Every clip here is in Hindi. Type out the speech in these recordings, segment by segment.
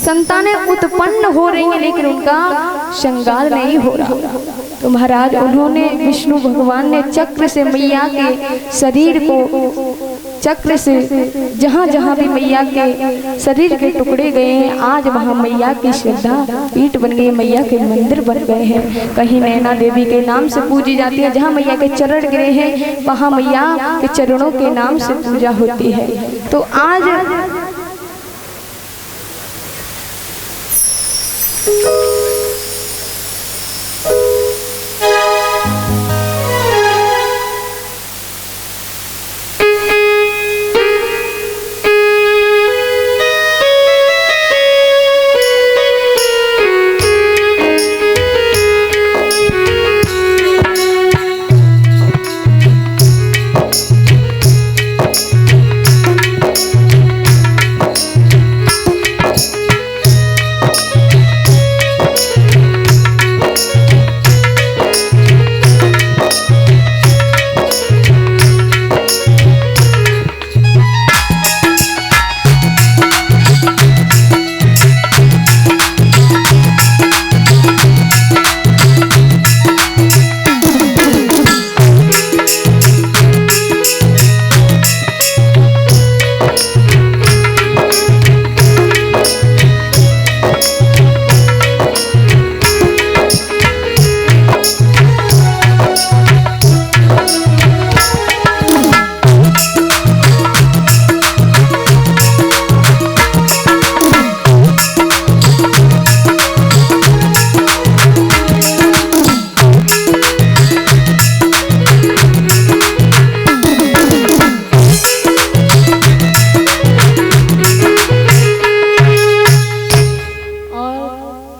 संतानें उत्पन्न हो रही हैं लेकिन उनका श्रृंगार नहीं हो रहा। तो महाराज उन्होंने विष्णु भगवान ने चक्र से मैया के शरीर को, चक्र से जहाँ जहाँ भी मैया के शरीर के टुकड़े गए हैं आज वहाँ मैया की श्रद्धा पीठ बन गई, मैया के मंदिर बन गए हैं। कहीं नैना देवी के नाम से पूजी जाती है, जहाँ मैया के चरण गिरे हैं वहाँ मैया के चरणों के नाम से पूजा होती है। तो आज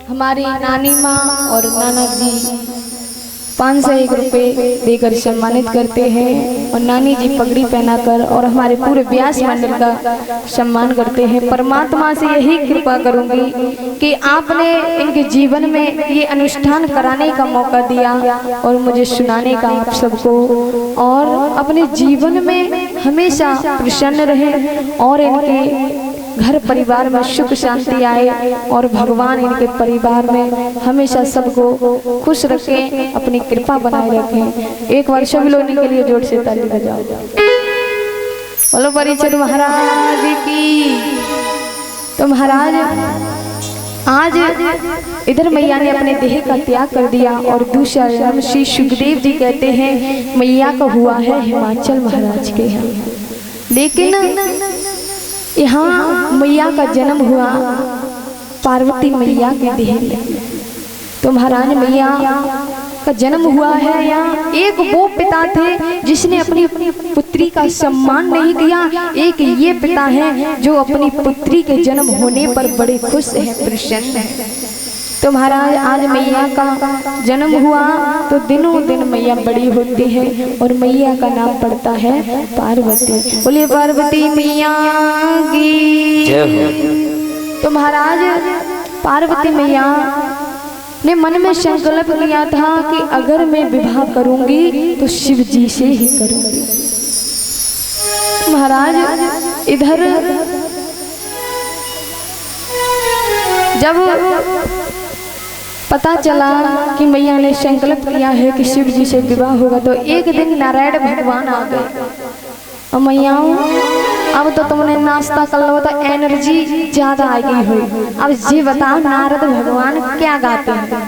हमारी नानी माँ और नाना जी 501 रुपये देकर सम्मानित करते हैं और नानी जी पगड़ी पहनाकर और हमारे पूरे व्यास मंडल का सम्मान करते हैं। परमात्मा से यही कृपा करूंगी कि आपने इनके जीवन में ये अनुष्ठान कराने का मौका दिया और मुझे सुनाने का आप सबको, और अपने जीवन में हमेशा प्रसन्न रहे और इनके घर परिवार में सुख शांति आए और भगवान इनके परिवार में हमेशा सबको खुश रखें, अपनी कृपा बनाए रखें। एक बार सब लोगों के लिए जोर से ताली बजाओ। बोलो परिचय महाराज की। तो महाराज आज इधर मैया ने अपने देह का त्याग कर दिया और दूसरा जन्म श्री सुखदेव जी कहते हैं मैया का हुआ है हिमाचल महाराज के यहाँ, लेकिन यहाँ मैया का जन्म हुआ पार्वती मैया के देह में। तो महाराज मैया का जन्म हुआ है यहाँ। एक वो पिता थे जिसने अपनी पुत्री का सम्मान नहीं किया, एक ये पिता है जो अपनी पुत्री के जन्म होने पर बड़े खुश हैं, प्रसन्न हैं। तो महाराज आज मैया का जन्म हुआ तो दिनों दिन मैया बड़ी होती है और मैया का नाम पड़ता है पार्वती। बोलिए पार्वती मैया की। तो महाराज पार्वती मैया ने मन में संकल्प लिया था कि अगर मैं विवाह करूंगी तो शिव जी से ही करूंगी। महाराज इधर जब पता चला कि मैया ने संकल्प किया है कि शिव जी से विवाह होगा तो एक दिन नारायण भगवान आ गए और मैया अब तो तुमने नाश्ता कर लो तो एनर्जी ज्यादा आ गई हो। अब जी बताओ नारद भगवान क्या गाते हैं,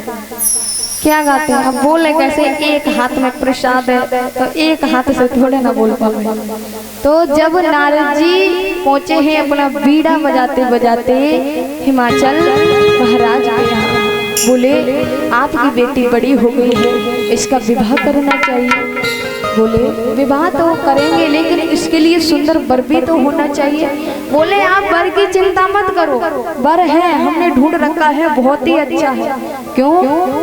क्या गाते हैं? अब बोले कैसे? एक हाथ में प्रसाद है तो एक हाथ से थोड़े ना बोल पाए। तो जब नारद जी पहुंचे हैं अपना बीड़ा बजाते बजाते हिमाचल महाराज के यहाँ, बोले आपकी बेटी बड़ी हो गई है, इसका विवाह करना चाहिए। बोले विवाह तो करेंगे लेकिन इसके लिए सुंदर वर भी तो होना चाहिए। बोले आप वर की चिंता मत करो, वर है हमने ढूंढ रखा है, बहुत ही अच्छा है। क्यों?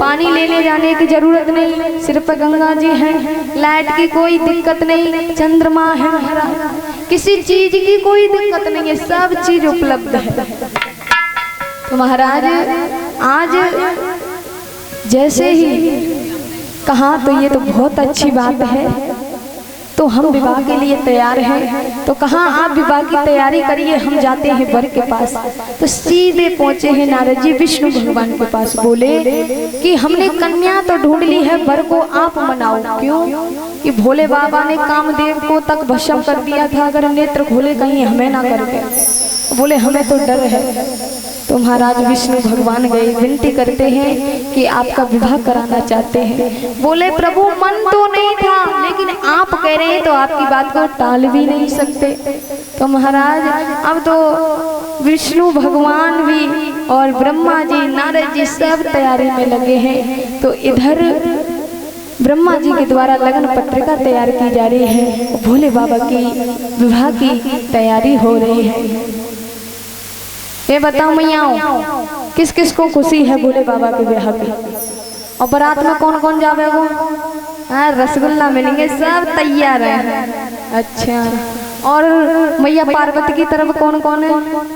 पानी लेने जाने की जरूरत नहीं, सिर पर गंगा जी हैं, लाइट की कोई दिक्कत नहीं, चंद्रमा है, किसी चीज की कोई दिक्कत नहीं है, सब चीज उपलब्ध है। तो महाराज आज जैसे ही कहा तो ये तो बहुत अच्छी बात है। तो तो हम विवाह के लिए तैयार हैं। तो कहा आप विवाह की तैयारी करिए, हम जाते हैं वर के पास। तो सीधे पहुंचे हैं नारद जी विष्णु भगवान के पास। बोले कि हमने कन्या तो ढूंढ ली है, वर को आप मनाओ। क्यों? कि भोले बाबा ने कामदेव को तक भस्म कर दिया था, अगर नेत्र खोले कहीं हमें ना कर दे। बोले हमें तो डर है। तो महाराज विष्णु भगवान गए, विनती करते हैं कि आपका विवाह कराना चाहते हैं। बोले प्रभु मन तो नहीं था, लेकिन आप कह रहे हैं तो आपकी बात को टाल भी नहीं सकते। तो महाराज अब तो विष्णु भगवान भी और ब्रह्मा जी नारद जी सब तैयारी में लगे हैं। तो इधर ब्रह्मा जी के द्वारा लगन पत्रिका तैयार की जा रही है, भोले बाबा की विवाह की तैयारी हो रही है। ये बताओ मैयाओ, किस किस को खुशी है भोले बाबा के विवाह की? और बारात में कौन कौन जावेगो? हाँ, रसगुल्ला मिलेंगे, सब तैयार है। अच्छा, और मैया पार्वती की तरफ कौन कौन है?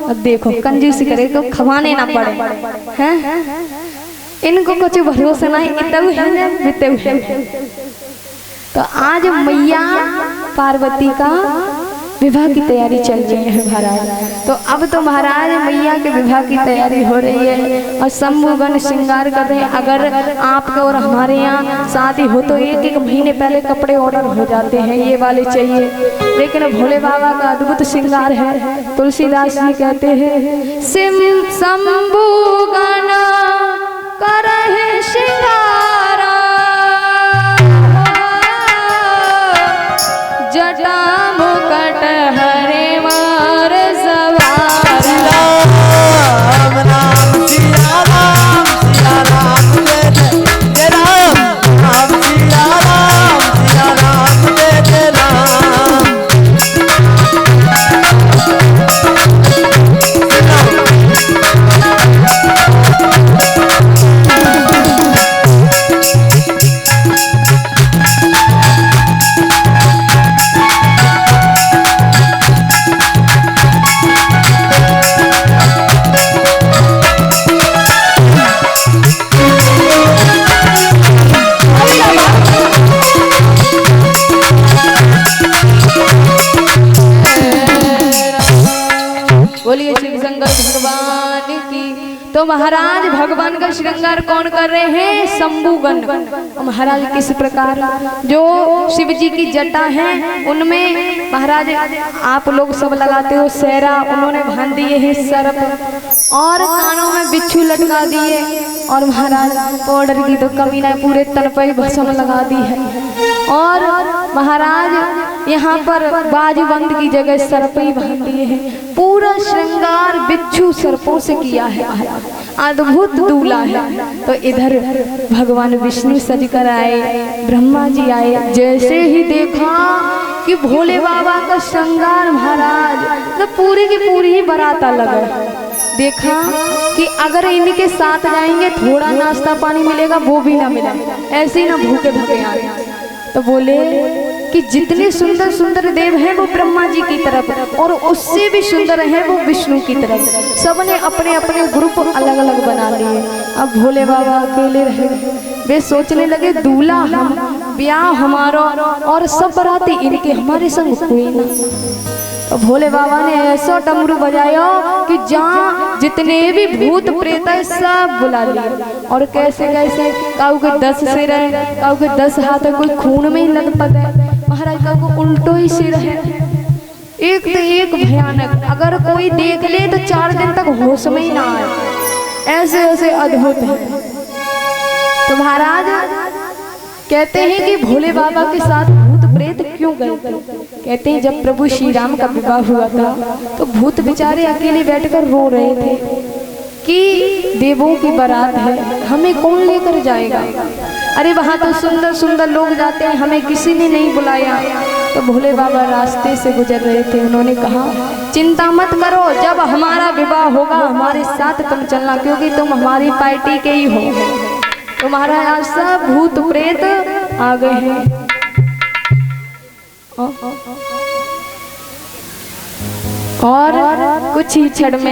अब देखो कंजूसी करे तो खवाने ना पड़े हैं, इनको कुछ भरोसा नहीं, इतने है। तो आज मैया पार्वती का विवाह की तैयारी चल रही है महाराज। तो अब तो महाराज मैया के विवाह की तैयारी हो रही है और शंभुगण श्रृंगार कर रहे हैं। अगर आपके और हमारे यहाँ शादी हो तो एक एक महीने पहले कपड़े ऑर्डर हो जाते हैं, ये वाले चाहिए। लेकिन भोले बाबा का अद्भुत श्रृंगार है। तुलसीदास जी कहते हैं शंभुगण करहि श्रृंगार, जटा मुकट हरे मार सवार। राम राम सिया राम, सिया राम जय राम, राम सिया राम जय राम। बोलिए शिव शंकर भगवान की। तो महाराज भगवान का श्रृंगार कौन कर रहे हैं? शंभुगण। महाराज किस प्रकार जो शिव जी की जटा है उनमें महाराज आप लोग सब लगाते हो सेहरा, उन्होंने बांध दिए हैं सर्प और कानों में बिच्छू लटका दिए। और महाराज पाउडर की तो कमी नहीं, पूरे तन पर भस्म लगा दी है। और महाराज यहाँ पर बाजूबंद की जगह सर्प ही बांध दिए हैं। पूरा श्रृंगार बिच्छू सर्पों से किया है, अद्भुत दूल्हा है। तो इधर भगवान विष्णु सज कर आए, ब्रह्मा जी आए। जैसे ही देखा कि भोले बाबा का श्रृंगार महाराज तो पूरी की पूरी ही बराता लगा। देखा कि अगर इनके साथ जाएंगे थोड़ा नाश्ता पानी मिलेगा, वो भी ना मिला, ऐसे ही ना भूखे भूखे आए। तो बोले कि जितने सुंदर सुंदर देव हैं वो ब्रह्मा जी की तरफ, और उससे भी सुंदर है वो विष्णु की तरफ। सबने अपने अपने ग्रुप अलग अलग बना लिए। अब भोले बाबा अकेले रहे। वे सोचने लगे दूल्हा हम, ब्याह हमारा और सब बराती इनके, हमारे संग कोई ना। तो भोले बाबा ने ऐसा डमरू बजाया कि जहाँ जितने भी भूत प्रेत है सब बुला लिए। और कैसे कैसे, काऊ के 10 सिर है, काऊ के 10 हाथ है, कोई खून में ही लथपथ है महाराज, काऊ को उल्टो ही सिर है। एक तो एक भयानक, अगर कोई देख ले तो 4 दिन तक होश में ही ना आए, ऐसे ऐसे अद्भुत है। तो महाराज कहते हैं कि भोले बाबा के साथ भूत प्रेत क्यों गए थे? कहते हैं जब प्रभु श्री राम का विवाह हुआ था तो भूत बेचारे अकेले बैठकर रो रहे थे कि देवों की बारात है, हमें कौन लेकर जाएगा? अरे वहाँ तो सुंदर सुंदर लोग जाते हैं, हमें किसी ने नहीं बुलाया। तो भोले बाबा रास्ते से गुजर रहे थे, उन्होंने कहा चिंता मत करो, जब हमारा विवाह होगा हमारे साथ तुम चलना, क्योंकि तुम हमारी पार्टी के ही हो। तो महाराज सब भूत प्रेत आ गए हैं। और कुछ ही क्षण में